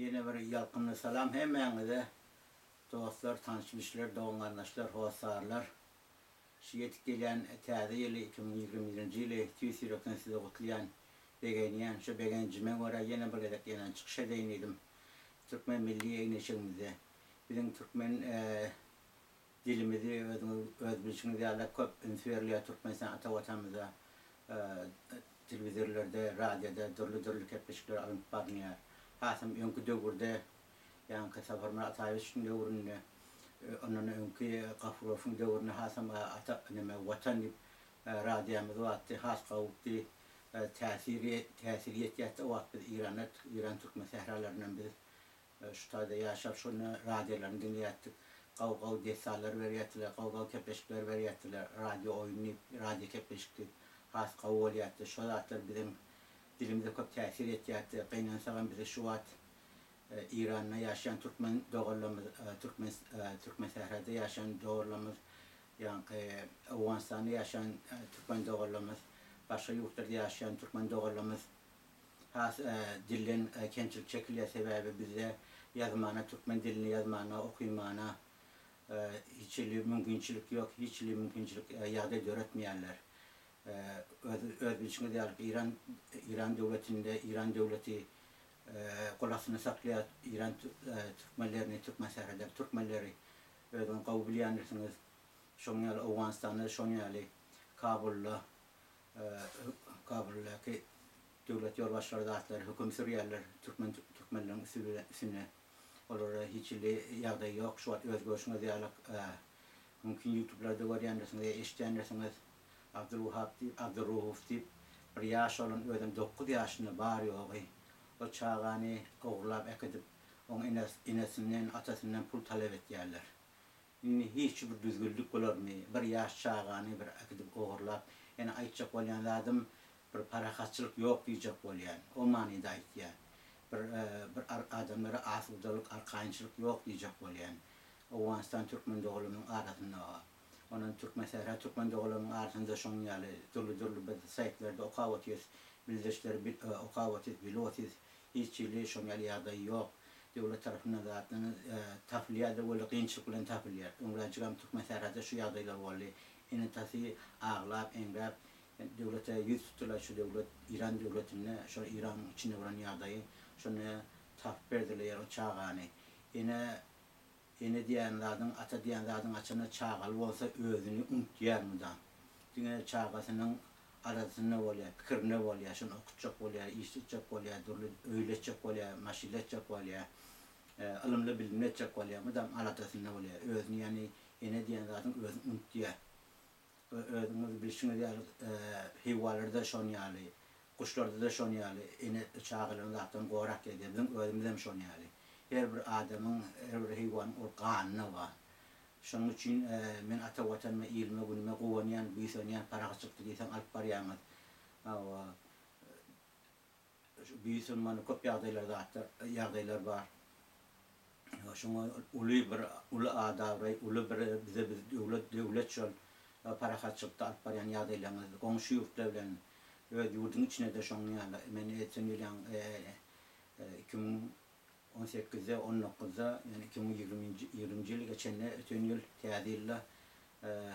Yine bir yalqınlı salam hemmeňize. Dostlar, tanışmışlar, doğan kardeşler, hosarlar. Şu yetip gelen täze ýyly 2021-nji ýyly tüýsürekden size gutlayan begeniýän şu begencime göre ýene bir gezek ýene çykyş edeýin edim. Türkmen milli eýneşigimizde bizim Türkmen dilimizi öz bilişiňizi ýaly köp ünsürler Türkmen sanaty watanymyza telewizorlarda, radioda türlü kepleşikler alyp barýar. Hasam öňkü döwürde ýa-ni Safarma Ataýewiçiň döwründe ondan öňkü Gafurowň döwründe hasam ata nime watan diýip radiomyz watdy, has gawupdy täsir ýetýärdi. O wagt biz İran türkmen sehralarynyň biz şu taýda ýaşap şonu radiolaryny dinleýärdik. Gaw desallar berýärdiler, gaw kepleşikler berýärdiler, radio oýuny, radio kepleşikdi, has gaw bolýardy. Şu zatlar bizim dilimize köp täsir etýärdi. Gynansagan bizi şu wagt İran'da yaşayan Türkmen doğrularımız, Türkmen sehrada yaşayan doğrularımız, yani Afganistan'da yaşayan Türkmen doğrularımız, başka yurtlarda yaşayan Türkmen doğrularımız, dilin kençilik çekilya sebebi bize yazmana, Türkmen dilini yazmana, okuymana hiçli mümkünçülük yok, hiçli mümkünçülük yağda öğretmeyenler. Öz bilişini de alıp İran devleti kolasını saklayan İran Türkmenlerini, Türkmen sehreder, Türkmenleri özün gaw bilýändirsiniz. Şoňa Awganistanda, şoňa Kabulda, Kabuldaki döwlet ýolbaşçylary zatlar, höküm sürýärler Türkmenleriň üstüne. Olara hiçli ýagdaý ýok. Şu wagt öz görüşiňizi ýaly mümkin YouTube'larda görýändirsiniz, eşitýändirsiniz. Abdurrahuf diýip bir ýaş olan özüm 9 ýaşyna bar ýogy. O çağany oğurlap ekidip, onun inesinden, atasından pul talep etýärler. Hiç bir düzgünlük bolarmy? Bir ýaş çağany bir ekidip oğurlap, ýani aýtjak bolýan zadym bir parahatçylyk ýok diýjek bolýan. O manyda aýtýar. Bir adamlara asudalyk, arkaýynçylyk ýok diýjek bolýan. Awganistan Türkmen dogulumyň arasynda. Onun Türkmen dogulumyň arasynda şoň ýaly türlü bir saýtlarda okap otýar, bildirişleri okap otýar, bilotýar. Hiçli şoňa ýagdaý ýok. Döwlet tarapyndan zatdan tafliýada bolan kynçylyk bilen tafliýar. Öňräçigam Türkmen sehrada şu ýagdaýlar boldy. Ene tasy aglap, engrap döwlete ýüz tutdular şu döwlet İran döwletine, şu İran içinde bolan ýagdaýy şonu tap berdiler o çağany. Ene diýen zadyň, ata diýen zadyň açyna çağaly bolsa özüni unutýar mudan. Diňe çağasynyň arasynda bolýar, pikirine bolýar, şonu okutjak bolýar, işletjek bolýar, öýletjek bolýar, maşyletjek bolýar, ilmli bilimletjek bolýar, mudam alatasynda bolýar. Özüni ýani ene diýen zadyň özüni unutýar. Özüňiz bilişiňiz ýaly heýwanlarda şon ýaly, kuşlarda da şon ýaly, ene çağalyň zatdan gorak edýär. Bizim özümizem şon ýaly. Her bir adamyň, her bir heýwanyň o ganyny bar. Şoň üçin men ata watanma ilme günüme gowanýan, büýsenýän paragatçykdy diýsem alyp barýarmyz. Büýsen many köp ýagdaýlar bar. Şoňa uly adabry, uly bir bize döwlet şol paragatçykda alyp barýan ýagdaýlarymyz, goňşy ýurtlar bilen öz ýurduň içine de şoň ýaly. Men etsen ýylyň 2018'de, 19'da, yani 2020 yılı geçenle ötön yıl täze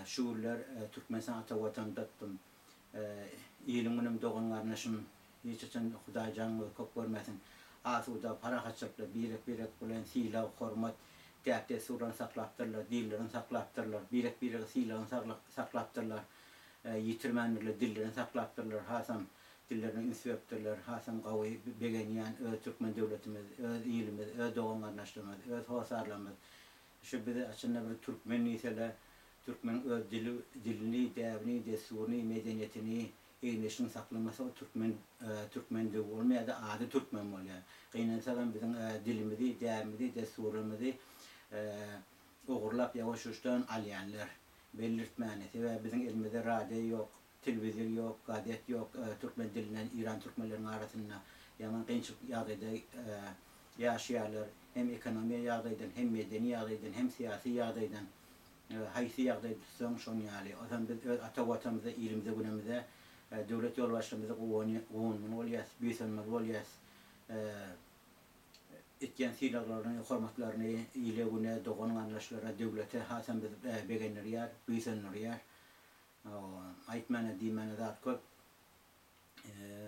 şuurlar Türkmen sanaty watanynda tutdum. Ýylyň doğan garnaşym hiç açan Hudaý janyny köp görmesin. Asuda parahatçyklar birek bilen sila, hormat, täze suran saklapdyrlar, dillerini saklapdyrlar, birek silagyny saklapdyrlar, ýitirmenlerle dillerini saklapdyrlar, hasam dillerini ünsüpdirler, hasam gawy begenýän öz Türkmen döwletimiz, öz ýylymyz, öz doğan garnaşlymyz, öz hosarlarymyz. Şu bize açynda bir Türkmen ýetele, Türkmen öz dilini, däbini, desturuny, medeniýetini eýneşiň saklamasy o Türkmen de bolmaýar da ady Türkmen bolýar. Gynansagan biziň dilimizi, däbimizi, desturymyzy ogurlap ýawaş-ýawaşdan alýanlar. Belirtmäni sebäbi biziň elimizde radio ýok, telewizor ýok, gadet ýok, Türkmen dilinden İran Türkmenleriniň arasynda ýaman kynçylyk ýagdaýda ýaşaýarlar. Hem ekonomiýa ýagdaýdan, hem medeni ýagdaýdan, hem siýasy ýagdaýdan, haýsy ýagdaý tutsaň şoň ýaly. Ozan biz öz ata watanymyza, ilimize, günemize, döwlet ýolbaşçylymyza gowanman bolýas, büýsenme bolýas. etken silahlarını, hormatlarını ilegüne, doğanın anlaşlara, devlete hasan begenler yer, büyüsenler yer. Aytmana diymana zat köp.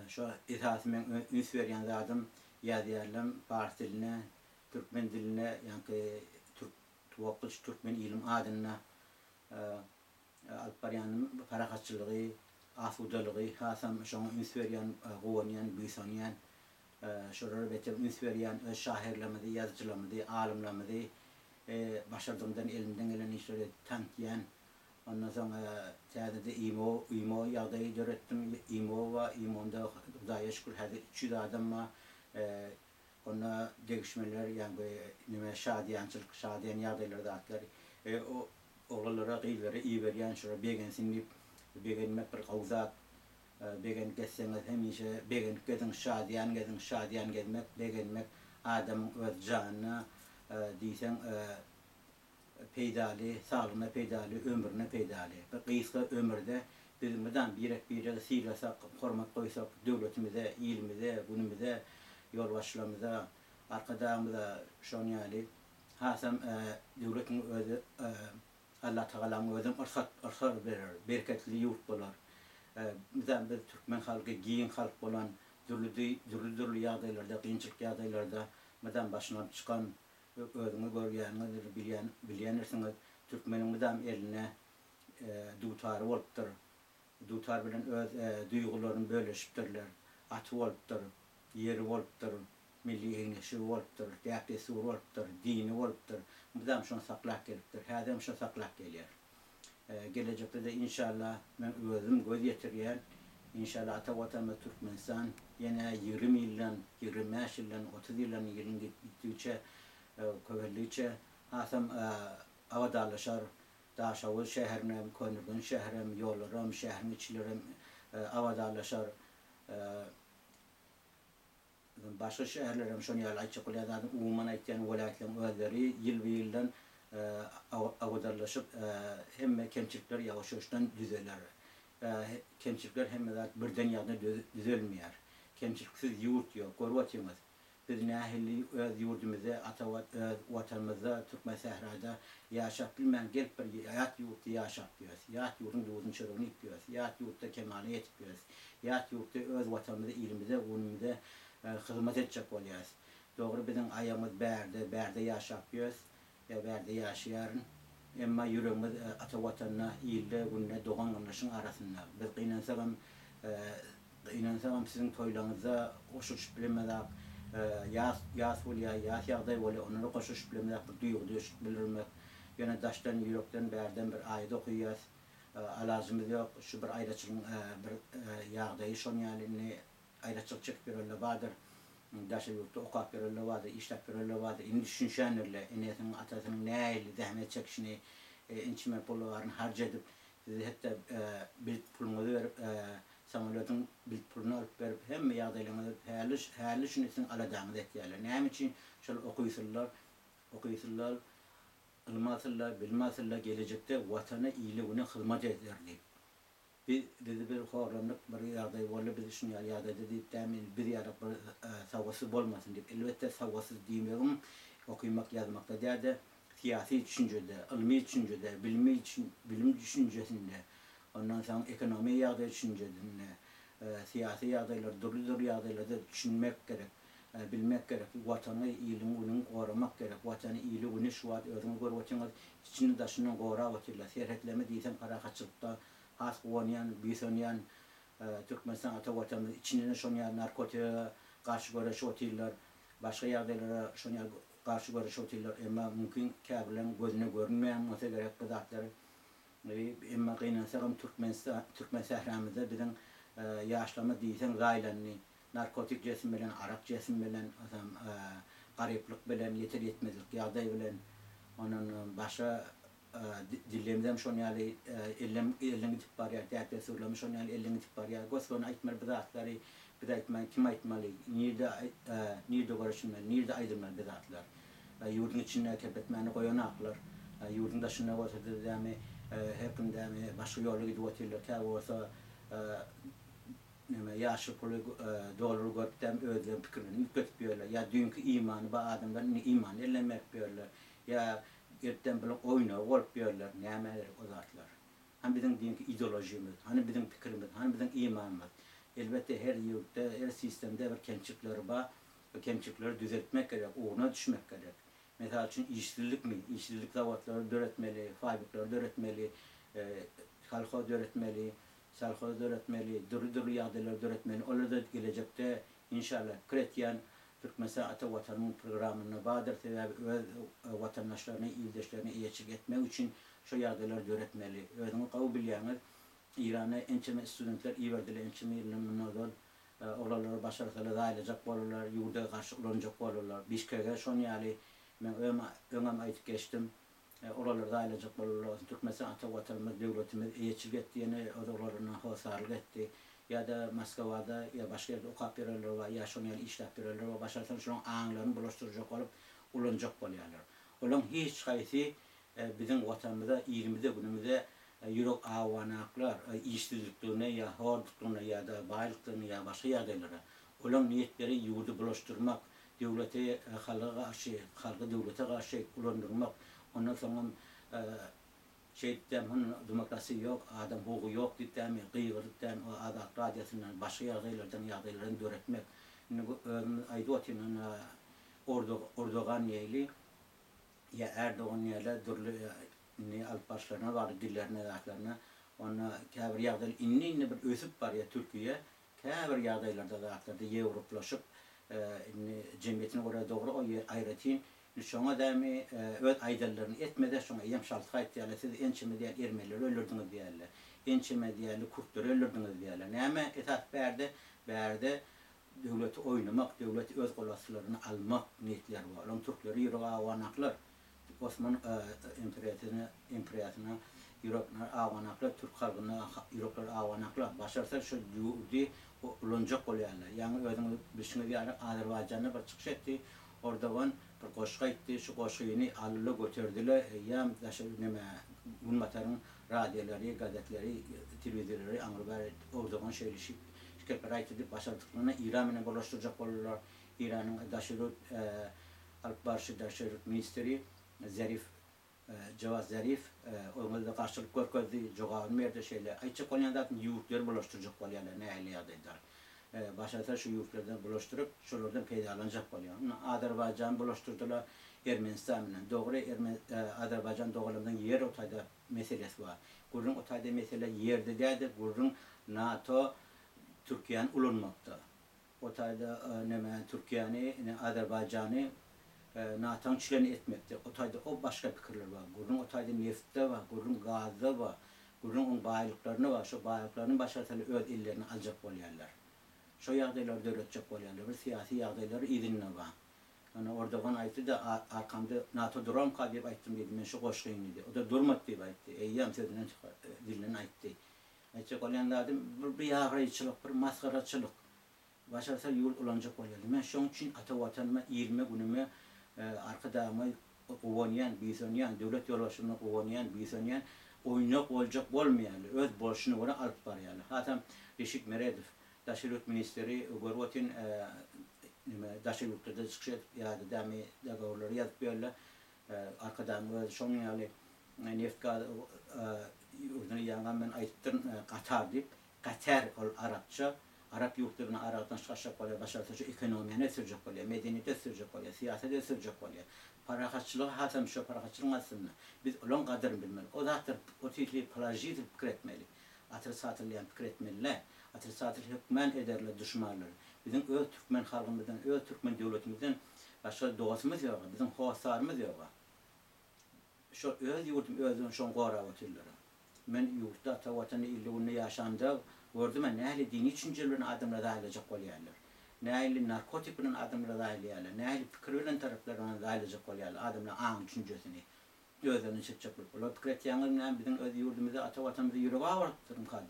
Şu esasымен üns veren zadım yazıyarlam Fars diline, Türkmen diline, yani Tuvakkıç Türkmen ilim adına alıp baryanın parakatçılığı, asudalığı, hasan şonu üns veren, guvaniyan, büyüseniyen, şurada betem üns veren şahirlamıdı, yazıcılamıdı, alimlamıdı, başardığımdan elimden gelen işleri tanıyan. Ondan sonra tədədə İmo yağdayı görətdim. İmo ve İmo'nda Xudaya şükür hədə 300 adam var. Ona degişmeler yani nime şadiyan yağdayları da atlar. O oğullara, qeylere iyi veriyen şura begensinip begenmek bir qavzat. Begen geçseniz hemişe begen gedin şadiyan gedmek, begenmek adam öz canına diysen peydali, sağlığına peydali, ömrüne peydali. Bir kıyıslı ömürde bizimden bir silasak, hormat koysak, devletimize, ilimize, günümüze, yol başlamıza, arkadağımıza şon yani. Hasam devletin özü, Allah Teala'nın özüm ırsat verir, bereketli yurt bolar. Bizden biz Türkmen halkı, giyin halk bolan, dürlü yağdaylarda, kıyınçılık yağdaylarda, bizden başına çıkan, özünü görýänini bilýänirsiniz. Türkmenin müdam eline dutar bolupdyr. Dutar bilen öz duýgularyny böleşipdirler. Aty bolupdyr, ýeri bolupdyr, milli eňeşi bolupdyr, däpesi bolupdyr, dini bolupdyr. Müdam şonu saklap gelipdir. Häzem şonu saklap gelýär. Gelecekde de inşallah men özüm göz ýetirýän, inşallah ata watan Türkmenistan ýene 20 ýyldan, 25 ýyldan, 30 ýyldan ýylyň gitdiçe kövelliçe hasam avadalaşar Daşavul şäherine, Könürgün şäherem, ýollarym, şäherin içlerim avadalaşar. Başga şäherlerem şonu ýaly aýtjak umuman aýtýan welaýetlerin özleri ýyl-ýyldan avadalaşyp hemme kemçilikler ýawaş-ýawaşdan düzeler. Kemçilikler hemme zat birden ýagda düzelmeýär. Kemçiliksiz ýurt ýok, görýärsiňiz. Biz nähili öz ýurdumyza, watanymyza, Türkmen sährada ýaşap bilmän gelip bir ýat ýurtda ýaşap ýörüs. Ýat ýurdun duzun çörüni ýörüs. Ýat ýurtda kemaly ýetip ýörüs. Ýat ýurtda öz watanymyza, ilimize, günümüze hyzmat etjek bolýarys. Dogry biziň aýamyz bärde ýaşap ýörüs. Bärde ýaşaýaryn. Emma ýüregimiz ata watanyna, ilde, günde dogan gynlaşyň arasynda. Biz gynansaňam siziň toýlaryňyza goşuş bilenmezak. Yas bolýar, yas ýagdaý bolýar, onlara goşuş bilenmezak bir duýgu düşüp bilirmek. Ýöne daşdan, ýürekden, bärden bir aýda okuýas. Alazymyz ýok, şu bir aýraçylyk bir ýagdaý şon ýaly aýraçylyk çekip bererler badyr. Daşa ýurtda okap bererler badyr, işlep bererler badyr. Indi düşünşänlerler, eneýetiň atasynyň näýli zähmet çekişini, inçime pullaryny harjadyp, sizi hetde bilet puluňyzy berip, samolotun bilet puluny alyp berip, hemme ýagdaýlaryňyzy häli şunysyň aladaňyz etýärler. Näme üçin şol okuýsyllar, ilmasyllar, bilmasyllar gelecekde watana iýligine hyzmat ederler. Bizi bir horlanıp bir ýagdaý bolup biz şunu ýagdaýda diýip tämin bir ýara sawasy bolmasyn diýip elbetde sawasyz diýmegim okuýmak ýazmakda däde siyasi düşünjede, ilmi düşünjede, bilim düşünjesinde, ondan soň ekonomi ýagdaý düşünjesinde, siyasi ýagdaýlar, dürli ýagdaýlarda düşünmek gerek, bilmek gerek, watany iýligini goramak gerek, watany iýligini şu wagt özüňiz görüp içini daşyny gorap oturlar. Serhetleme diýsem parakatçylykda has gowaniyan, büýsenýän Türkmenistan ata watanymyz içinden şonýa narkotika garşy görüşip oturlar. Başga ýagdaýlara şonýa garşy görüşip oturlar. Emma mümkin käbilen gözüne görünmeýän bolsa gerek bu zatlar. Emma gynansaňam Türkmen sähramyzda biziň ýaşlama diýsem gaýlany narkotik jesim bilen, arak jesim bilen, garyplyk bilen, yeter yetmezlik ýagdaý bilen, onuň başa dillemden şonu ýaly ellem gidip barýar, däpde söýlemi şonu ýaly ellem gidip barýar. Gosbony aýtmaly bu zatlary, bir aýtmaly, kim aýtmaly, nirde görüşmeli, nirde aýdylmaly bu zatlar. Ýurdun içine kepetmäni goýanaklar, ýurdun daşyna bolsa däme hepim däme başga ýolga gidip oturlar, kä bolsa neme yaşlı pulu dolar gördüm özlem fikrini götürüyorlar. Ya dünkü imanı ba adamların iman ellemek diyorlar. Ya gerçekten böyle oyna olup diyorlar. Nemeler o zatlar. Hani bizim dünkü ideolojimiz, hani bizim fikrimiz, hani bizim imanımız. Elbette her yurtta, her sistemde bir kemçikleri var. O kemçikleri düzeltmek gerek, uğruna düşmek gerek. Mesela için işsizlik mi? İşsizlik zavatları öğretmeli, fabrikaları öğretmeli, halka öğretmeli, salkada öğretmeli, duru yağdayları öğretmeli. Öyle de gelecekte inşallah kretiyen Türkmenistан ata vatanının programına bağdırtı ve vatandaşlarını, ildeşlerini iyiçik etmek için şu yağdayları öğretmeli. Öğretmeni kabul bilyanlar İran'a ençeme studentler iyi verdiler, ençeme ilimler oraları başarılı da ailecek olurlar, yurda karşı olunacak olurlar. Bişkek'e şon yani ben önem ayıp geçtim. Oralarda ailecek olurlar. Türkmenistан ata vatanımız, devletimiz iyiçik ettiğini, oralarına hasarlık etti. Ya da Moskova'da ya başka yerde okap verirler var, ya şon yani işlep verirler var. Başarılı şunun ağlarını bulaştıracak olup olunacak oluyorlar. Onun hiç kayısı bizim vatanımızda, ilimizde, günümüzde yürek avanaklar, işsizliklerine ya horduklarına ya da baylıklarına ya başka yerlere olan niyetleri yurdu bulaştırmak, devlete, halka karşı, halka devlete karşı kullandırmak, ondan sonra demokrasi yok, adam hukuku yok dedem, gıygırdıktan, o adak radyasından başka yerlerden öğretmek. Aydotin Erdoğan yeyli ya Erdoğan yeyli ne alparslarına var dillerine dağlarına ona kabir yağdaylı inni bir ösüp var ya Türkiye kabir yağdaylarda dağlarda Avrupalaşıp cemiyetine oraya doğru o yer ayratin şuna da mı öz aydallarını etmede şuna yem şart kayıt diyorlar siz ençeme diyen Ermenileri öldürdünüz diyorlar ençeme diyen Kurtları öldürdünüz diyorlar ne ama esas berde devleti oynamak devleti öz kolaslarını almak niyetleri var onun Türkleri yürü avanaklar Osmanlı İmparatorluğu'na Europlar avanaklar, Türk halkına Europlar avanaklar başarsa şu yurdi olunacak oluyorlar. Yani özüm bir yani Azerbaycan'da bir çıkış etti. Oradan bir koşka etti. Şu koşkayını alılı götürdüler. Ya neme Gülmatar'ın radyoları, gazetleri, televizyonları Anglılar oradan şirketler ait edip başardıklarına İran'la bulaştıracak olurlar. İran'ın Daşırut Alpbarşı Daşırut Ministeri Zarif Cevaz Zarif onları da karşılık görközdi cevabını verdi şeyler. Ayçak olyanlar yurtları bulaştıracak oluyorlar ne eyleyadıydılar. Başarılar şu yurtlardan bulaştırıp şuralardan peydalanacak oluyor. Azerbaycan bulaştırdılar Ermenistan'la. Doğru Azerbaycan doğrularından yer otayda meselesi var. Gurun otayda mesele yerde değildi. Gurun NATO Türkiye'nin ulunmakta. Otayda Türkiye'ni Azerbaycan'ı natan çileni etmekte. Otayda o başka fikirler var. Gurun otayda neftte var, gurun gazda var, gurun onun baylıklarını var. Şu baylıklarının başarılı öz illerini alacak oluyorlar. Şu yağdayları öğretecek oluyorlar. Siyasi yağdayları izinle var. Yani orada bana ayıttı da arkamda NATO duram ka deyip ayttım dedim. Ben şu koşkayım dedi. O da durmadı deyip ayttı. Eyyam sözünden dilinden ayttı. Aytacak olayanlar bir yağrayıcılık, bir maskaraçılık. Başarılı yurt olacak oluyorlar. Ben şunun için ata vatanıma 20 günüme arkadağıma kovanayan, bisonyan, devlet yolbaşını kovanayan, bisonyan oynak olacak olmayan, öz borçunu ona alıp var yani. Hatta Reşik Meredov, Daşırut Ministeri, Gorbatin Daşırut'ta da çıkış ya da demi dağırları yazıp böyle arkadağıma şunun yani neft yurdunu yangan ben ayıttım Katar deyip, Katar ol Arapça, Arap yurtlarına Arap'tan çıkacak oluyor, başarılı ekonomiye sürecek oluyor, medeniyete sürecek oluyor, siyasete sürecek oluyor. Parakatçılığı hatam şu parakatçılığın aslında. Biz olan kadarını bilmeli. O da o titli plajit fikir etmeli. Atır satırlayan fikir etmeliler. Atır satır hükmen ederler düşmanları. Bizim öz Türkmen halkımızdan, öz Türkmen devletimizden başka doğasımız yok. Bizim hoğaslarımız yok. Şu öz yurtum özün şun qora oturları. Men yurtta ta vatanı illuğunu yaşamda gördüm ben nehli dini düşüncelerin adamla dağılacak oluyorlar. Nehli narkotiklerin adamla dağılıyorlar. Nehli fikirlerin taraflarına dağılacak oluyorlar. Adamla an düşüncesini özünü çıkacaklar. Ola fikret yanılmayan bizim öz yurdumuzda ata vatanımızda yüreği varıptırım kadı.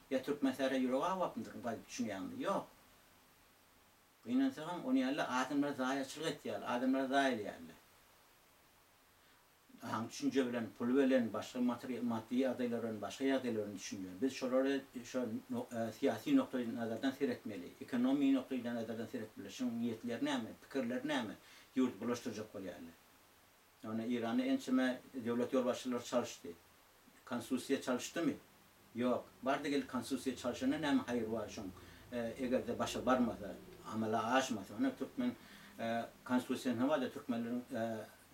Ya Türk mesele yüreği varıptırım kadı düşünüyorum. Yok. İnançam onu yerler adamla dağılacak etiyorlar. Adamla dağılıyorlar. hangi düşünce bilen, pul bilen, başka maddi adayların, başka adayların düşünüyor. Biz şoları siyasi noktayı nazardan seyretmeli, ekonomi noktayı nazardan seyretmeli. Şunun niyetleri ne mi, fikirleri ne mi? Yurt bulaştıracak oluyor. Yani İran'ı en çime devlet yolbaşçıları çalıştı. Konstitusiye çalıştı mı? Yok. Barda gelip konstitusiye çalışana ne mi? Hayır var şun. Eğer de başa varmasa, amela aşmasa, ona Türkmen konstitusiyen havada Türkmenlerin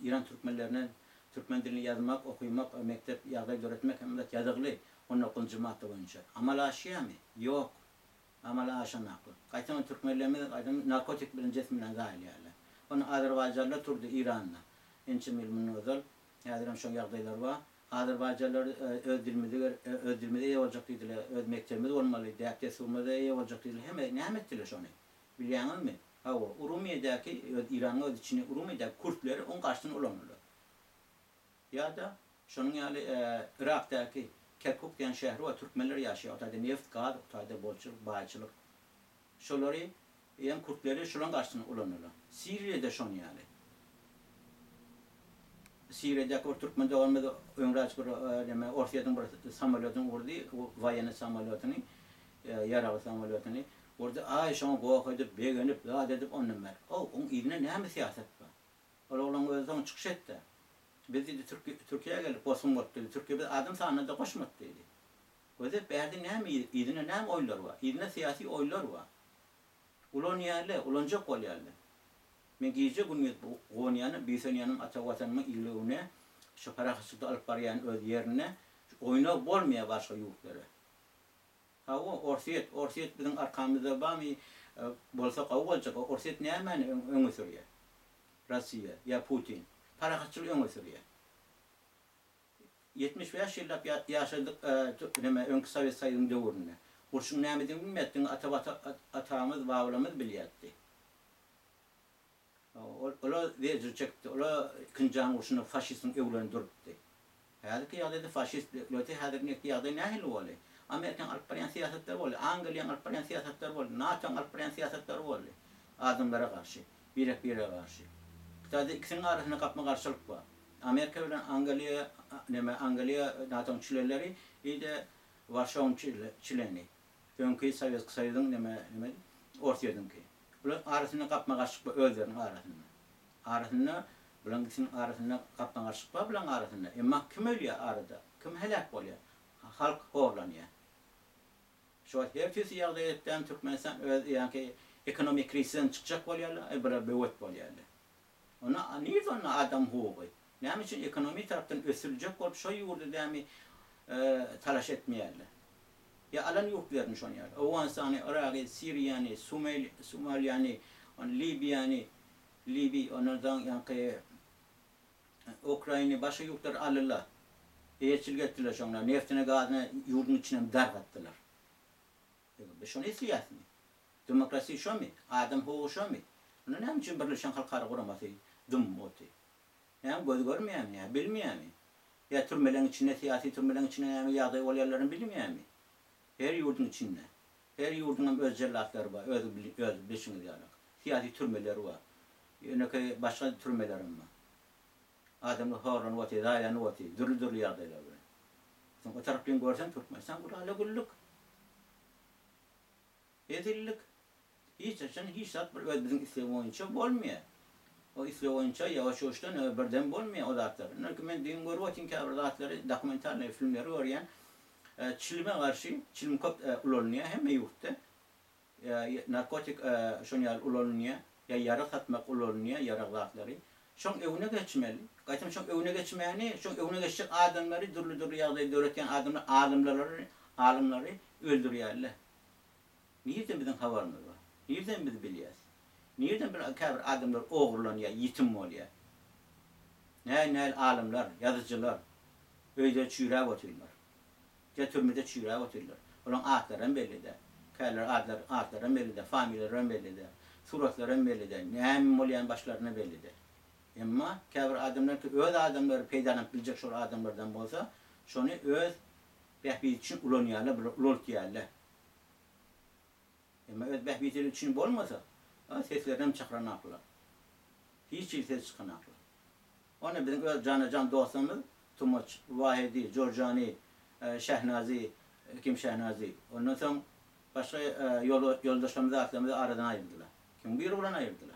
İran Türkmenlerine Türkmen dilini yazmak, okuymak, mektep yağda öğretmek hem de yazıklı. Onun okul cemaati boyunca. Amela aşıyor mu? Yok. Amela aşamaklı. Kaytan Türkmenlerimiz narkotik bilincesinden zahil yani. Onu Azerbaycan'la turdu İran'la. İnçim ilminin özel. Yazıram şu yağdaylar var. Azerbaycanlılar öz dilmede iyi olacaktıydılar, öz mektebimde olmalıydı, abdest olmadı iyi olacaktıydılar. Hem ettiler şunu. Biliyorsunuz mu? Urumiye'deki İran'ın öz içine Urumiye'deki Kürtleri onun karşısında olanlar. Ya da şunun yani Irak'taki Kirkuk diyen şehri var, Türkmenler yaşıyor. Ortada neft, gaz, ortada bolçuluk, bayçılık. Şunları, yani Kürtleri şunun karşısında olanlar. Suriye'de şun yani. Suriye'deki o Türkmen devamında Ortaya'dan samolyotun vurdu, vayyanı samolyotunu, yaralı samolyotunu. Orada ay şunu goğa edip, beğenip, daha edip onun ver. Onun iline ne mi siyaset var? Olan özden çıkış etti. Biz dedi Türkiye'ye gelip Bosumot dedi. Türkiye'de adım sahnede da koşmadı dedi. O da berdi ne mi iline ne mi oylar var? İline siyasi oylar var. Ulan yerli, ulanacak ol yerli. Men giyecek bunu Gonya'nın, Bisanya'nın Atavatan'ın illiğine, şu parakasıda alıp barayan öz yerine oynak olmaya başka yurtları. Orsiyet bizim arkamızda var mı? Bolsa kavu olacak. Orsiyet ne hemen öngü sürüyor? Rusya ya Putin. Parakasçılık öngü sürüyor. 75 yıllık yaşadık önkü Sovyet sayının dövründe. Kurşun ne mi bilmedin atağımız, bağlamız biliyordu. Ola verecekti, ola kıncan uçunu faşistin evlendirdi. Hadaki yağda faşist, lote hadaki yağda ne hal oldu? Amerikan alpariyan siyasetler oldu, Angliyan alpariyan siyasetler oldu, NATO'nun alpariyan siyasetler oldu. Adımlara karşı, bire karşı. Tabii ikisinin arasında kapma karşılık var. Amerika ile Anglia NATO'nun çileleri, bir de Varşova'nın çileni. Önkü Sovyet sayıdın ortayadınki. Bunun arasında kapma karşılık var, özlerin arasında. Arasında, bunun ikisinin arasında kapma karşılık var, bunun arasında. Ama kim ölüyor arada? Kim helak oluyor? Halk horlanıyor. Şu an herkesi yardım etten Türkmenistan yani ekonomik krizden çıkacak oluyorlar, böyle büyük oluyorlar. Ona niye sonra adam hukuku? Ne için ekonomi taraftan ösülecek olup şu yurdu demi talaş etmeyerler. Ya alan yok vermiş onu yani. Afganistan'ı, Irak'ı, Suriye'ni, Somali'ni, Libya'ni, onlardan yani Ukrayna'yı başka yurtlar alırlar. Elçilik ettiler şunlar. Neftine, gazına, yurdun içine darp attılar. Şunu siyasi mi? Demokrasi şu mu? Adam hukuku şu mu? Bunu ne için Birleşen Halklar Kuraması dum oti? Yani göz görmüyor mu ya? Bilmiyor mu? Ya türmelerin içinde, siyasi türmelerin içinde yağda olayların bilmiyor mu? Her yurdun içinde. Her yurdunun öz cellatları var, öz bileşimleri yani. Siyasi türmeleri var. Yani başka türmelerim var. Adamı horon oti, dayan oti, dürlü yağdaylar var. Sen o taraftan görsen Türkmenistan burada güllük. Ezillik. Hiç saat bizim İslam oyunca olmuyor. O İslam oyunca yavaş yavaştan birden olmuyor o zatlar. Ben dün görüyorum ki o zatları, dokumenterleri, filmleri var yani. Çilime karşı, çilim kop ulanıyor hem yurtta. Narkotik şunu ulanıyor, ya yara satmak ulanıyor, yara zatları. Şun evine geçmeli. Kaçım şun evine geçmeyeni, şun evine geçecek adamları, dürlü yağdayı öğreten alimleri öldürüyorlar. Nereden bizim haberimiz var? Nereden biz biliyoruz? Nereden bir adamlar oğurlanıyor, yetim oluyor? Ne alimler, yazıcılar, öyle çürüye batıyorlar. Türmede çürüye batıyorlar. Onun adları belli de. Kaylar adları belli de, familyaları belli de, suratları belli de, ne olayan başlarına belli de. Ama kavir adamlar ki öz adamları peydanıp bilecek şu adamlardan olsa, şunu öz behbiyet için ulanıyorlar, uloltuyorlar. Ama öz behbiyet için olmasa, seslerden çıkaran akıllar. Hiç ses çıkan akıllar. Onu bizim öz can dostumuz Tumaç, Vahidi, Corcani, Şehnazi, kim Şehnazi. Ondan sonra başka yoldaşlarımızı, aklımızı aradan ayırdılar. Kim bir ulan ayırdılar.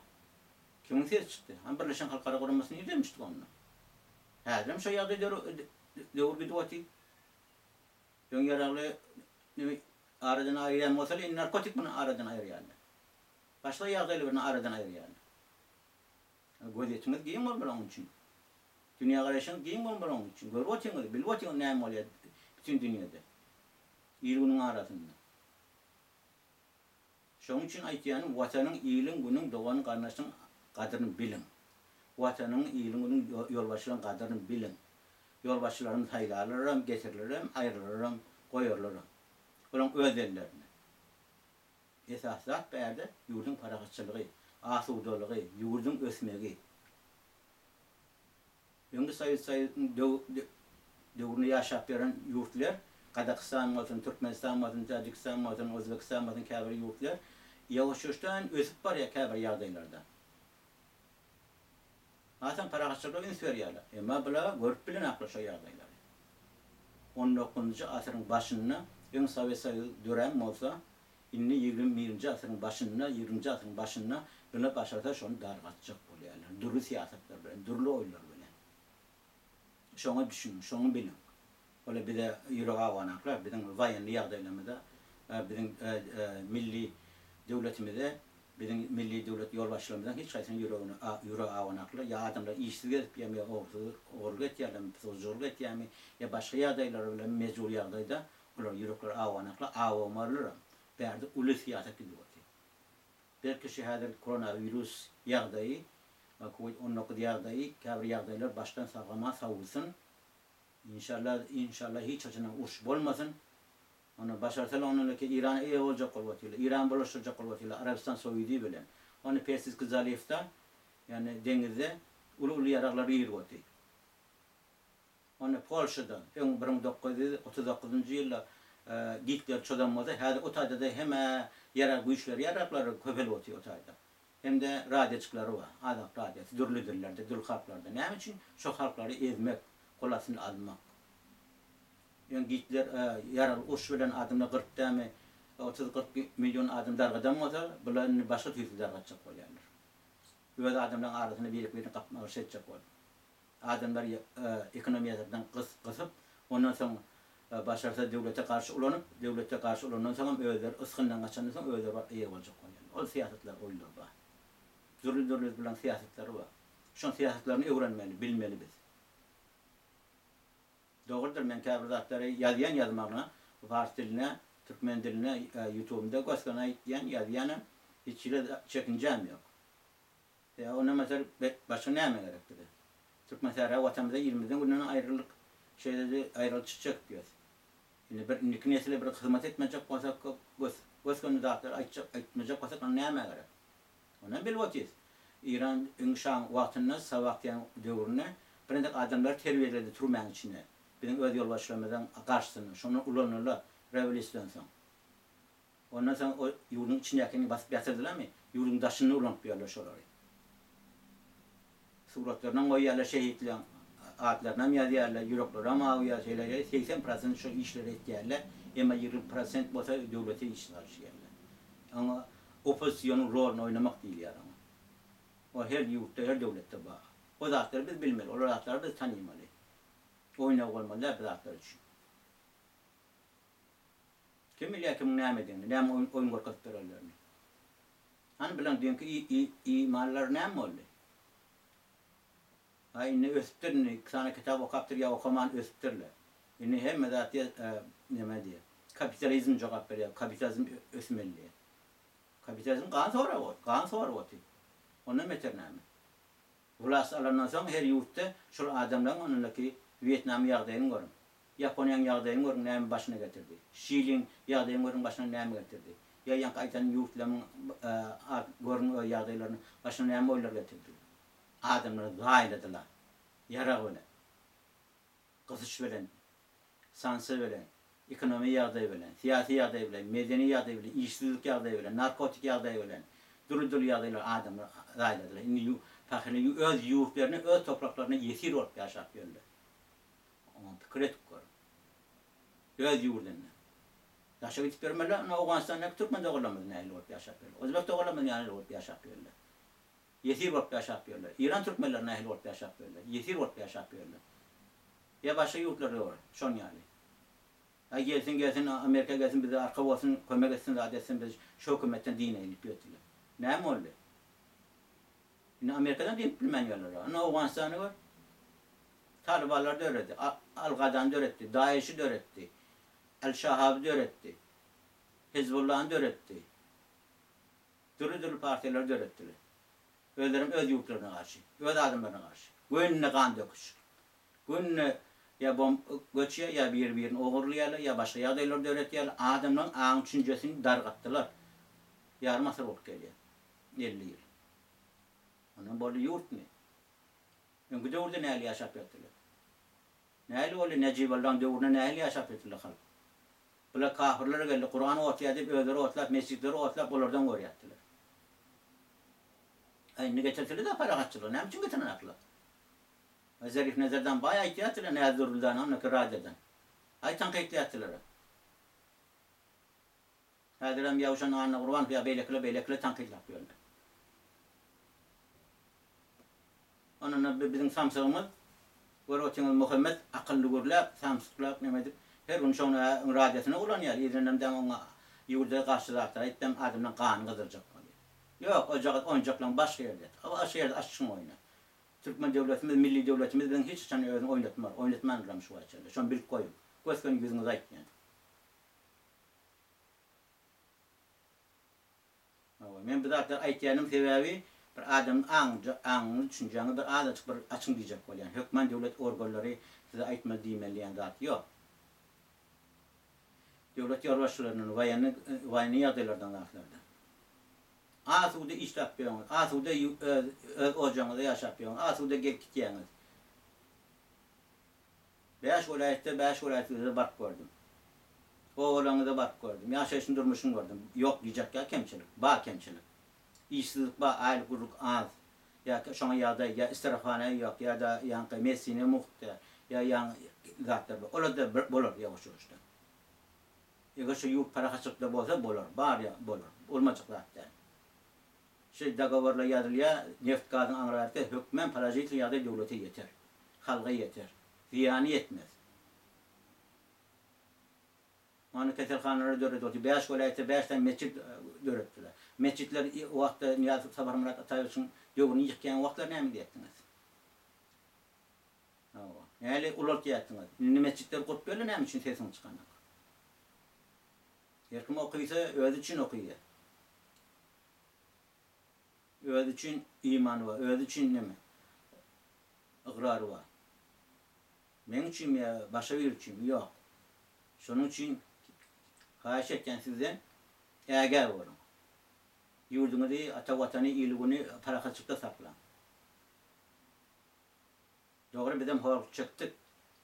Kimin ses çıktı? Hani Birleşen Halklar Kurulması'nı izlemiştik onunla. Hazırım şu yağda devur bir duati. Yon yararlı aradan ayıran olsa narkotik bunu aradan ayıran. Başka yağdayla bunu aradan ayıran. Gözetimiz giyin var onun için. Dünya karışan giyin var onun için. Görüyorsunuz, biliyorsunuz ne oluyor bütün dünyada. İyiliğinin arasında. Şunun için aytiyanın vatanın iyiliğin günün doğanın kardeşinin kadrini bilin. Vatanın iyiliğin günün yolbaşıların kadrini bilin. Yolbaşılarını sayılarlarım, getiririm, ayrılırım, koyarlarım. Bunun özellerini. Esasat bir yerde yurdun parakatçılığı, asudoluğu, yurdun ösmeği. Yungu sayı devrunu yaşap veren yurtlar, Kazakistan olsun, Türkmenistan olsun, Tacikistan olsun, Özbekistan olsun kabir yurtlar, yavaş yavaştan ösüp var ya kabir yağdaylarda. Aslında parakatçılığı ins veriyorlar. Ama bula görüp bilin aklaşa yağdaylar. 19. asırın başında Yungu sayı dönem olsa, inni 21. asırın başında, 20. asırın başında buna başarıda şunu dargatacak oluyorlar. Durlu siyasetler bilen, durlu oylar bilen. Şunu düşünün, şunu bilin. Öyle bir de Euro avanaklar, bizim vayenli yağdaylamada, bizim milli devletimizde, bizim milli devlet yolbaşlarımızdan hiç kaysın Euro avanaklar. Ya adamlar işsiz gelip ya orgu etiyerler, sözcülük etiyerler, ya başka yağdaylar bile mecbur yağdayda, onlar Euro'lar avanaklar, avamarlar. Berdi ulu siyaset gidiyor. Belki şehirde koronavirüs yağdayı, Covid-19 yağdayı, kabir yağdaylar baştan sağlama savulsun. İnşallah hiç açına uç olmasın. Onu başarsalar onunla İran iyi olacak olvatıyla, İran bulaşacak olvatıyla, Arabistan Suudi bilen. Onu Persiz Kızalif'ta, yani denizde ulu yarakları yürüyor. Onu Polşa'da, 1939 yılda Hitler çoğalmadı. Hadi o tayda da hem yarar güçleri, yarakları köpel otuyor o tayda. Hem de radyacıkları var. Adam radyası, dürlüdürlerde, dür halklarda. Ne için? Şu halkları ezmek, kolasını almak. Yani Hitler yarar uç bilen adımla 40 tane, 30-40 milyon adım dargadan olsa, bunların başka türlü dargatacak oluyorlar. Böyle adamların arasını birlik kapmak şey edecek oluyor. Adamlar ekonomiyatından kısıp, ondan sonra başarsa devlete karşı olandan sonra öğler, ıskından kaçandan sonra öğler var, iyi olacak oluyor. O siyasetler oylar var. Dürlü bilen siyasetleri var. Şu siyasetlerini öğrenmeli, bilmeli biz. Doğrudur, ben kabirdatları yazmağına, Fars diline, Türkmen diline, YouTube'da gösterine yazıyanım, hiç çekincem yok. Ona mesela başka ne yapmaya gerektir? Türk mesela vatanımızda 20'den günün ayrılık çıkacak diyoruz. Yani bir nesile bir hizmet etmeyecek olsak, gösterine dağıtlar etmeyecek olsak ne yapmaya gerek? Ona bilvatıyız. İran inşan vaktinde, savaktiyen devrine, bir de adamlar terbiyeledi Truman içine. Bizim öz yolbaşlarımızdan karşısına, şunu ulanırlar, revolüsyon son. Ondan sonra o yurdun içindekini basıp yatırdılar mı? Yurdun taşını ulanıp şoları. Suratlarından koyuyorlar, şehitler, adlarından yazıyorlar, yüreklerine mağuya şeyler, 80% şu işleri etkilerler, ama 20% olsa devlete işler şeylerler. Ama opozisyonun rolünü oynamak değil yani. O her yurtta, her devlette var. O zatları biz bilmeli, o zatları biz tanımalı. Oynak olmalılar biz zatları için. Kim bilir kimin ne edildiğini, ne oyun korkutup verirlerini. Hani bilen diyorum ki iyi mallar ne mi oldu? Ne ösüptürün, sana kitap okaptır ya okuman ösüptürler. Yani hem zaten ne diye, kapitalizm cevap veriyor, kapitalizm ösmeli. Kapitalizm kan sonra o. Onun meternami. Vulas alandan sonra her yurtta şu adamların onunlaki Vietnam yağdayını görün. Japonya'nın yağdayını görün neymi başına getirdi. Şili'nin yağdayını görün başına neymi getirdi. Ya yank aytan yurtların görün yağdaylarının başına neymi oylar getirdi. Adamları zayladılar. Yara öyle. Kızış veren, sansı veren, ekonomi yağdayı veren, siyasi yağdayı veren, medeni yağdayı veren, işsizlik yağdayı veren, narkotik yağdayı veren, duru yağdayılar adamlar zayladılar. Şimdi fakirli öz yurtlarını, öz topraklarını yesir olup yaşap yerler. Ama fikir etip görün. Öz yurdlarını. Yaşa gitip görmeler, Afganistan'daki Türkmen de olamaz neyle olup yaşap yerler. Özbek de olamaz neyle olup yaşap yerler. Yesir olup yaşap yerler. İran Türkmenler neyle olup yaşap yerler. Yesir olup yaşap yerler. Ya başka yurtları var, şon yani. Ya gelsin Amerika gelsin bize arka olsun, kömek etsin, rahat etsin, biz şu hükümetten dine elip götürüyor. Ne mi oldu? Yine Amerika'dan din bilmen yerler. Ama Afganistan'ı var. Talibanlar da öğretti, Al-Qadan da öğretti, DAEŞ'i de öğretti, El-Şahab'ı da öğretti, Hizbullah'ı da öğretti. Türlü partiler de öğrettiler. Özlerim öz yurtlarına karşı, öz adımlarına karşı. Gününe kan döküş. Gününe ya göçüyor ya birini oğurluyorlar ya başka yardaylar da öğretiyorlar. Adamların ağın düşüncesini dargattılar. Yarım asır olup geliyor. 50 yıl. Onun böyle yurt ne? Çünkü de orada neyle yaşap ettiler. Neyle öyle Necip Allah'ın dövrüne neyle yaşap ettiler halk. Böyle kafirlere geldi, Kur'an'ı ortaya edip, öğleri ortlayıp, mescitleri ortlayıp, onlardan oraya ettiler. Aynı getirtiler de para kaçtılar. Ne için getiren akla? Zarif Nezer'den bayağı ihtiyattılar, Nezer'den, onunla Rade'den. Ay tanka ihtiyattılar. Hadirem yavuşan ağına kurban, ya beylekle tanka yapıyorlar. Onunla bizim Samsağımız, Gorot'un Muhammed akıllı gurlar, Samsıklar nemedir? Her gün sonra radyasına kullanıyor. İzlenemden ona yurda karşılarlar. Ettim adımdan kan kızdıracak. Yok, oyuncakla başka yerde. Ama başka yerde açsın oynar. Türkmen devletimiz, milli devletimiz ben hiç sana oynatmam. Oynatmam şu açıda. Şu an bir koyun. Gözlerini yüzünüze ait yani. Ben bir zaten aytyanım sebebi bir adam anını düşüneceğini bir adaçık bir açın diyecek yani. Hükmen devlet organları size aytma diyemeli yani zat yok. Devlet yarbaşlarının vayını yadırlardan laflardan. Asuda iş yapıyorsunuz, asuda ocağınızda yaş yapıyorsunuz, asuda gel gideceğiniz. 5 vilayette bak gördüm. Oğlanı bak gördüm, yaşayışın durmuşun gördüm. Yok diyecek ya kemçilik, bağ kemçilik. İşsizlik bağ, aile kuruluk az. Ya şu an ya istirafhane yok, ya da yankı mesine muhtar, ya yan zatlar var. Ola da bolur yavaş yavaştan. Ya şu yurt para kaçıkta bolsa bolur, bağır ya bolur. Olmayacak zaten. Dagavarla yazılıyor, neft gazın anırarken hükmen paracıyla ya da devlete yeter. Halka yeter. Ziyanı yetmez. Onu keserhanlara dörüdü. 5 vilayette 5 tane mescit dörüttüler. Mescitler o vakti Niyazi Sabah Murat Atayur'un yolunu yıkayan vakitler ne mi diyettiniz? Yani ulot diyettiniz. Mescitleri kurup böyle ne için sesini çıkanak? Her kim okuysa öz için okuyor. Öz için imanı var, öz için ne mi? İkrarı var. Benim için mi ya, başka bir için mi? Yok. Şunun için kaç etken sizden eğer olun. Yurdunuzu, ata vatanı, iyiliğini para kaçıkta saklan. Doğru bizim horuk çıktık.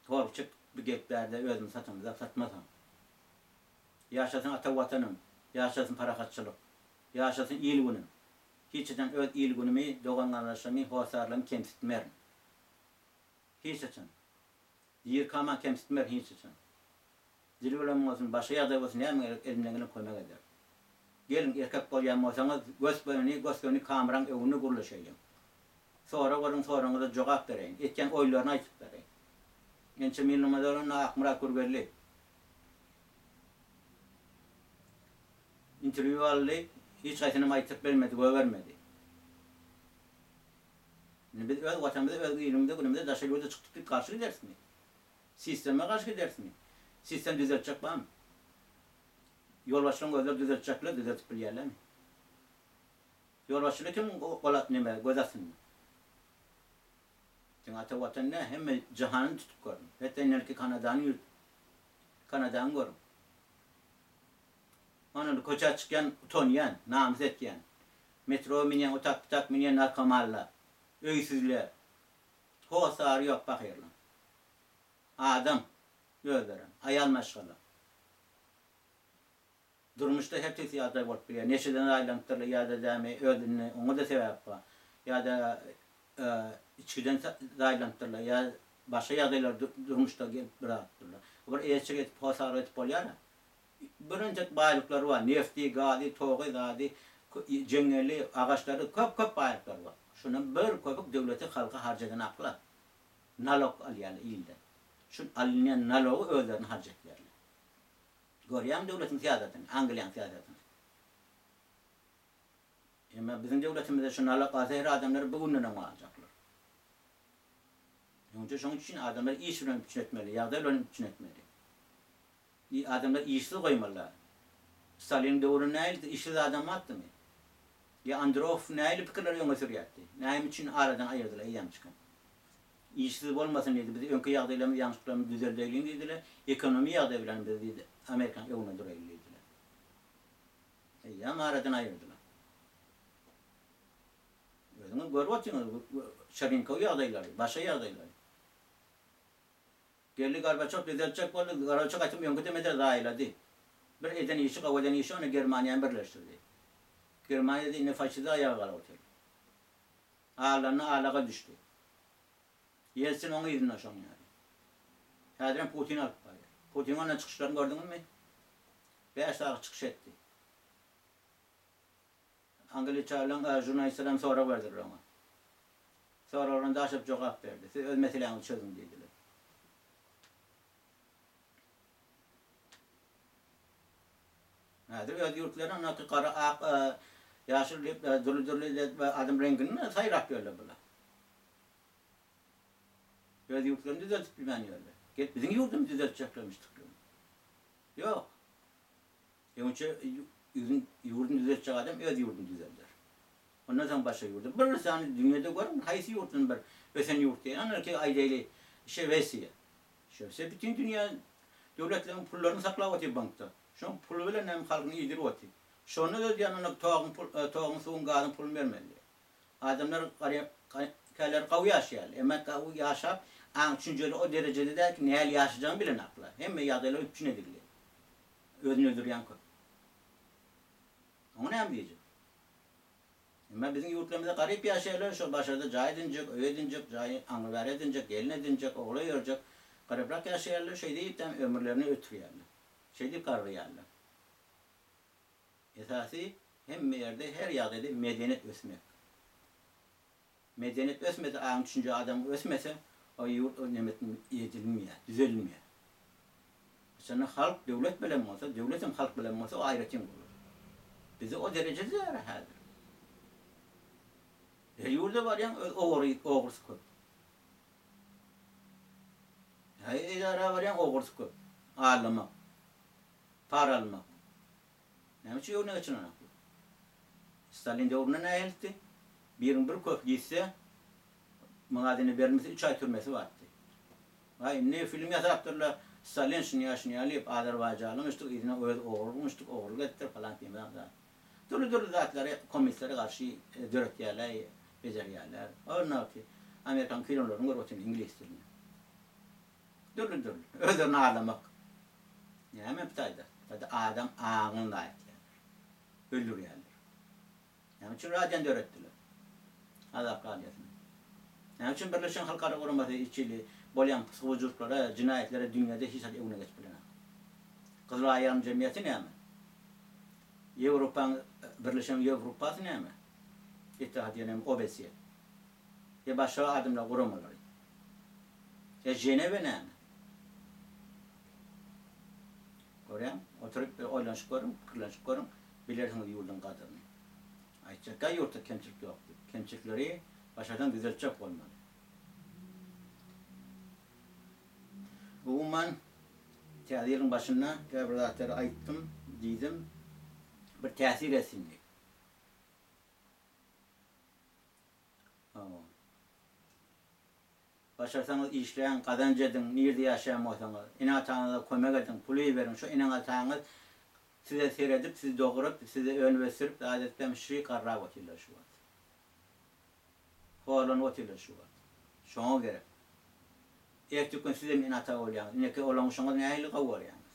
Horuk çık bir geklerde özümü satımıza satmasam. Yaşasın ata vatanım, yaşasın para kaççılık, yaşasın iyiliğinin. Hiçten öz iyiliğimi, doğanlarlaşımı, hosarlığımı kemsitmerim. Hiçten. Yırkaman kemsitmer hiçten. Dili olan olsun, başka yerde olsun, elimden gelip koymak eder. Gelin erkek olyan olsanız, göz kameran evini kuruluşayım. Sonra da cevap vereyim. Etken oylarına açıp vereyim. Gençe milnumadarın akmıra kurberli. İnterview aldı, hiç kaysını ayıtıp vermedi, vermedi. Biz öz vatanımızda, öz ilimde, günümüzde daşa çıktık, karşı gidersin mi? Sisteme karşı gidersin mi? Sistem düzeltecek var mı? Yolbaşının gözleri düzeltecekler, düzeltip bilirler mi? Yolbaşını kim kolat neme, gözasın mı? Çünkü ata vatan ne? Hem cihanını tutup görün. Hatta inerki Kanada'nı görün. Onun koça çıkan utanyan, namus etken. Metro minyen, otak minyen narkomarlar. Öysüzler. Hosarı yok bakırlar. Adam gözlerim, ayal maşgala. Durmuşta hepsi yaday olup biliyor. Neşeden aylantılı ya da demi öldüğünü, onu da sebep var. Ya da içkiden dayılanttırlar ya başka yadaylar durmuşta bıraktırlar. Bu eçek et pasar et polyana. Birinci baylıkları var. Nefti, gadi, toğu, gadi, cengeli, ağaçları köp baylıkları var. Şunun bir köpük devleti halka harcadan akla. Nalog alyalı ilde. Şu alınan nalogu özlerini harcetlerler. Görüyorum devletin siyasetini, Angliyan siyasetini. Ama bizim devletimizde şu nalog alsa her adamları bugünden mi alacaklar? Şunun için adamlar iş bilen için etmeli, yağda bilen için etmeli. Adamlar işsiz koymalılar. Stalin doğru neydi? İşsiz adam attı mı? Ya Androv neyli fikirleri yöne sürüyetti. Neyim için aradan ayırdılar, iyiyem çıkan. İşsiz olmasın dedi, bizi önkü yağdaylarımız, yanlışlıklarımız düzeldelim dediler. Ekonomi yağdaylarımız dedi, Amerikan yoluna durayım dediler. İyiyem aradan ayırdılar. Özünü görüyorsunuz, Şarinko'yu yağdayları, başka yağdayları. Geldi Gorbaçov düzeltecek oldu, Gorbaçov açım yönkü demede dahiladi. Bir eden işi, kavadan işi onu Germanya'ya birleştirdi. Germanya'da yine faşizde ayağa kalktı. Ağlarına ağlağa düştü. Yeltsin onu izin aşağı yani. Hadren Putin alıp var. Putin onun çıkışlarını gördün mü? 5 saat çıkış etti. Angeli çağırılan jurnalistlerden sonra verdiler ona. Sonra oradan da açıp cevap verdi. Siz öz meseleni çözün dediler. Hadi öz yurtlarına anlatı kara ak yaşlı dürlü adam rengini sayır yapıyorlar böyle. Öz yurtlarını düzeltip bilmeniyorlar. Git bizim yurdumuzu düzelteceklermiştik. Yok. Önce yurdunu düzeltecek adam öz yurdunu düzeltir. Ondan sonra başka yurdu. Birisi hani dünyada görün, haysi yurdun bir ösen yurt diye. Anlar ki aileyle vesiye. Şöyle bütün dünya devletlerin pullarını saklavatı bankta. Şu an pulu bile nem halkını iyidirvatı. Şunu da diyanın toğun suğun gazın pulunu vermeli. Adamlar kaylar kavu yaşayal. Ama kavu yaşap, çünkü o derecede de ki neyel yaşayacağını bilen akla. Hem yadayla öpçün edildi. Özünü öldürüyen koy. Onu ne diyecek? Ama bizim yurtlarımızda garip yaşayarlar. Şu başarıda cahil edincek, öğü edincek, anıver edincek, gelin edincek, oğlu görecek. Gariprak yaşayarlar. Şey deyip de ömürlerini ötürüyorlar. Şey deyip kararıyorlar. Esası hem yerde her yerde medeniyet ösmek. Medeniyet ösmese, ağın düşünce adam ösmese o yurt o nimetin yedilmiyor, düzelmiyor. Sana halk devlet bilen olsa, devletin halk bilen olsa o ayrıtın olur. Bizi o derecede rahattır. Yurda var ya oğursu köp. İdara var ya oğursu köp. Ağırlamak. Para almak. Ne için yok ne için ona? Stalin devrine ne elti? Bir köp gitse mağazini vermesi 3 ay türmesi vardı. Vay ne film yazartırlar. Stalin şunu alıp Azerbaycan'ın işte izine oğurmuştuk, oğurluk ettir falan diyeyim ben de. Türlü zatları, komislere karşı dört yerler, becer yerler. Onlar ki Amerikan filmlerini görüyorsun İngiliz dilini. Türlü. Ödürünü ağlamak. Ne hemen bitaydı. Tadı adam ağın layık yerler. Öldür yerler. Yani için radyan öğrettiler. Azap kaliyasını. Yani için Birleşen Halklar Koruması içili bolyan psikolojiklara, cinayetlere dünyada hiç hadi evine geçmeden. Kızıl Ayyam Cemiyeti ne hemen? Birleşen Avrupa'sı ne mi? İttihadiyenin OBS'ye. Ya başka adımla kurumaları. Ya Cenevre ne mi? Görüyorum. Oturup oylanışıp görün, kırlanışıp görün. Bilirsiniz yurdun kadrini. Ayçaka yurtta kemçilik yoktu. Kemçilikleri başkadan düzeltecek olmalı. Umuman teadirin başına kavradatları ayıttım, dedim. Bir tesir etsin diye. Başarsanız işleyen, kazanç edin, nerede yaşayamıyorsanız, inatağınıza koymak edin, puluyu verin, şu inatağınız size seyredip, sizi doğurup, sizi ön ve sürüp, adetlemiş şey karra vakiller şu var. Hoğlan vakiller şu var. Şuna gerek. Ertesi gün size inatağı oluyorsunuz, ne ki olamışsınız, ne hayli kavuruyorsunuz.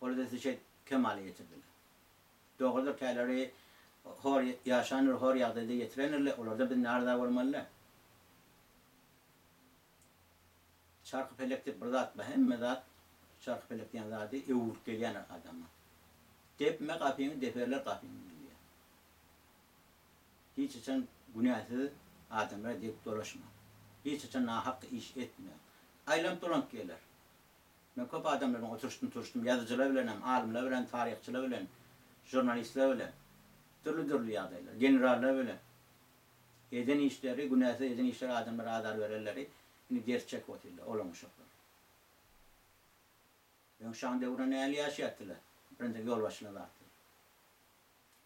Orada size şey kemale getirdiler. Doğrudur kayları hor yaşanır, hor yağda getirenirler, orada bir nerede varmalılar. çarkı felekte bir zat var. Hem zat çarkı felekte yan zatı evuruk gelen adamı. Depme kapıyını deferler kapıyını diyor. Hiç için günahsız adamlara deyip dolaşma. Hiç için hak iş etme. Aylam dolanıp gelir. Ben köp adamlarla oturuştum, yazıcılar bilen, alimler bilen, tarihçiler bilen, jurnalistler bilen, türlü yadaylar, generaller bilen. Eden işleri, günahsız eden işleri adamlara adar verirleri, yine gerçek otiller, olamış olur. Ben şu anda burada ne yaşayattılar? Ben de yol başına baktım.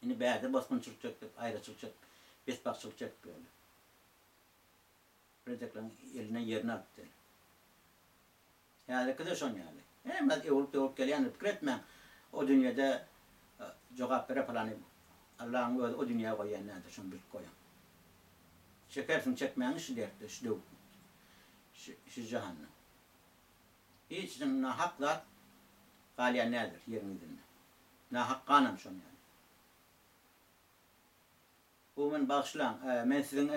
Yine beyde baskunçuluk çektik, ayrıçılık çektik, besbakçılık çektik böyle. Redeklerin eline yerini alıp değil. Yani kıdır son yani. Hem de evulup geliyen fikir etmem. O dünyada cevap vere falan Allah'ın o dünyaya koyan nedir? Şunu bilip koyan. Çekersin çekmeyen şu derdi, şu cehennem. Hiç nahaklar galiyen nedir yerin izinde. Nahakkanım şun yani. Bu men bağışlan, men sizin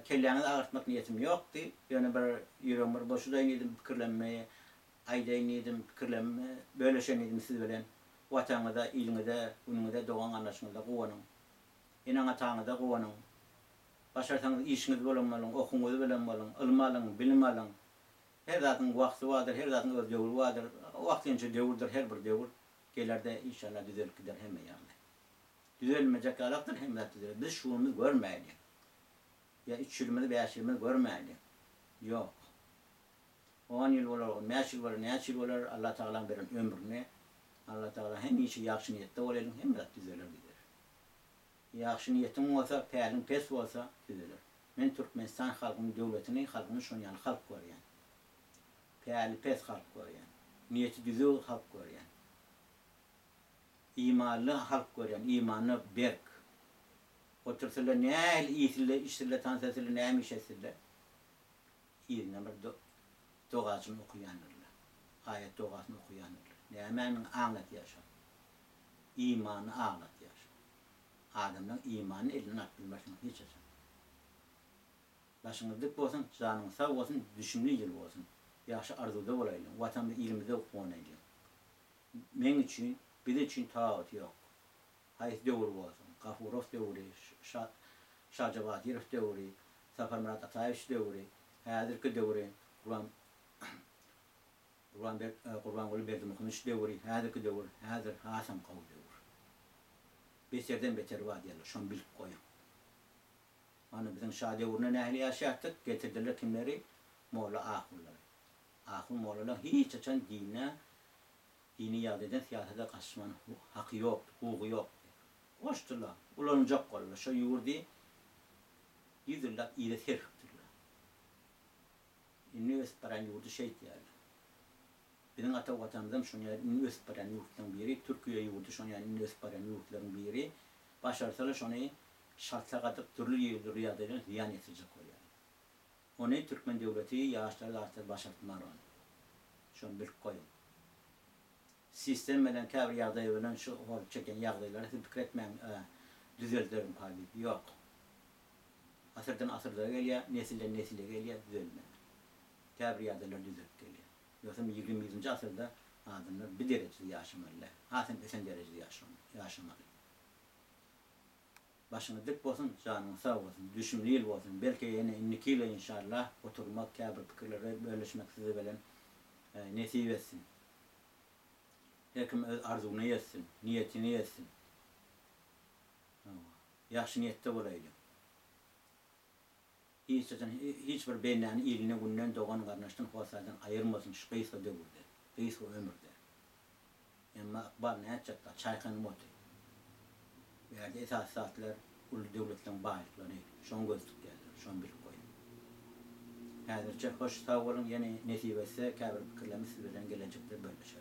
kellerinizi ağırtmak niyetim yoktu. Yani bir yüreğim boşuda inedim fikirlenmeye, ayda inedim fikirlenmeye, böyle şey inedim siz bilen. Vatanıda, ilinde, ununda, doğan anlaşmada kovanın. İnan atağında kovanın. Başarsanız işiniz bilen okunuzu bilen olun, ilm alın, bilim alın. Her zatın vakti vardır, her zatın öz devri vardır. Vaktince devirdir, her bir devir. Gelerde inşallah düzelip gider hemen yani. Düzelmeyecek alaktır hem de düzelir. Biz şuurumuzu görmeyelim. Ya 3 yılımızı 5 yılımızı görmeyelim. Yok. 10 yıl olur, 5 yıl olur, 5 yıl olur. Allah Teala'nın veren ömrüne. Allah Teala hem işi yakşı niyette olalım hem de düzelir gider. Yakşı niyetim olsa, pelin pes olsa düzelir. Men Türkmenistan halkının devletini, halkının şunu yani halk var yani. Peli pes halk var yani. Niyeti düzül halk var yani. İmanlı halk görüyen, imanlı berk. Otursalar ne iyisiyle, işsiyle, tansesiyle, ne emişesiyle. İyiliğine bir doğasını okuyanırlar. Ayet doğasını okuyanırlar. Ne hemen anlat yaşar. İmanı anlat yaşar. Adamdan imanı eline aklın başına hiç yaşar. Başınız dik olsun, canın sağ olsun, düşündüğü yıl olsun. Yaxşı arzuda olayım, vatanda ilimde okunayım. Men için, bir için tağut yok. Hayız devri olsun. Gafurov devri, Şahcabatırov devri, Zafer Murat Atayev devri, Hazırki devri, Kurban Berdimukhniş devri, Hazırki devri, Hazır Hasan Kav devri. Beterden beter var diyorlar, şunu bilip koyun. Hani bizim Şah devrine nehli yaşattık, getirdiler kimleri? Moğla ahulları. Ahul Moğlalar hiç açan dini yad eden siyasete kaçmanın hakkı yok, hukuku yok. Koştular, ulanacak kollar. Şu yurdu yüzürler, iyice serptirler. Üniversiteden yurdu şey diyorlar. Bizim ata vatanımızdan şunu yani üniversiteden yurtların biri, Türkiye yurdu şunu yani üniversiteden yurtların biri. Başarsalar şunu şartla katıp türlü yerleri yad eden ziyan etecek o yani. Onu Türkmen devleti yağışları artık başarttılar onu. Şunu bir koyun. Sistem bilen kabir yağdayı bilen şu olup çeken yağdayları fikir etmeyen düzeltilerin tabi yok. Asırdan asırda geliyor, nesilden nesile geliyor, düzelme. Kabir yağdayları düzelip geliyor. Yoksa 20. asırda adamlar bir derecede yaşamalılar. Hasen esen derecede yaşamalı. Başına dik olsun, canın sağ olsun, düşünlüyül olsun. Belki yine 2 yıl inşallah oturmak, kabir fikirleri bölüşmek size bilen nesip etsin. Herkim arzunu yetsin, niyetini yetsin. Yaxşı niyette olaydı. Hiçbir beynlerini iline günden doğan kardeşten hosadan ayırmasın, şu kıysa devirde, kıysa ömürde. Ama akbar ne yapacaklar? Çaykanı motu. Verdi esas saatler, ulu devletten bağırtıkları, şun gözlük geldiler, şun bilip koyun. Hazırca hoş sağ olun, yine nesip etse, kabir fikirlerimiz sizlerden gelecektir böyle şey.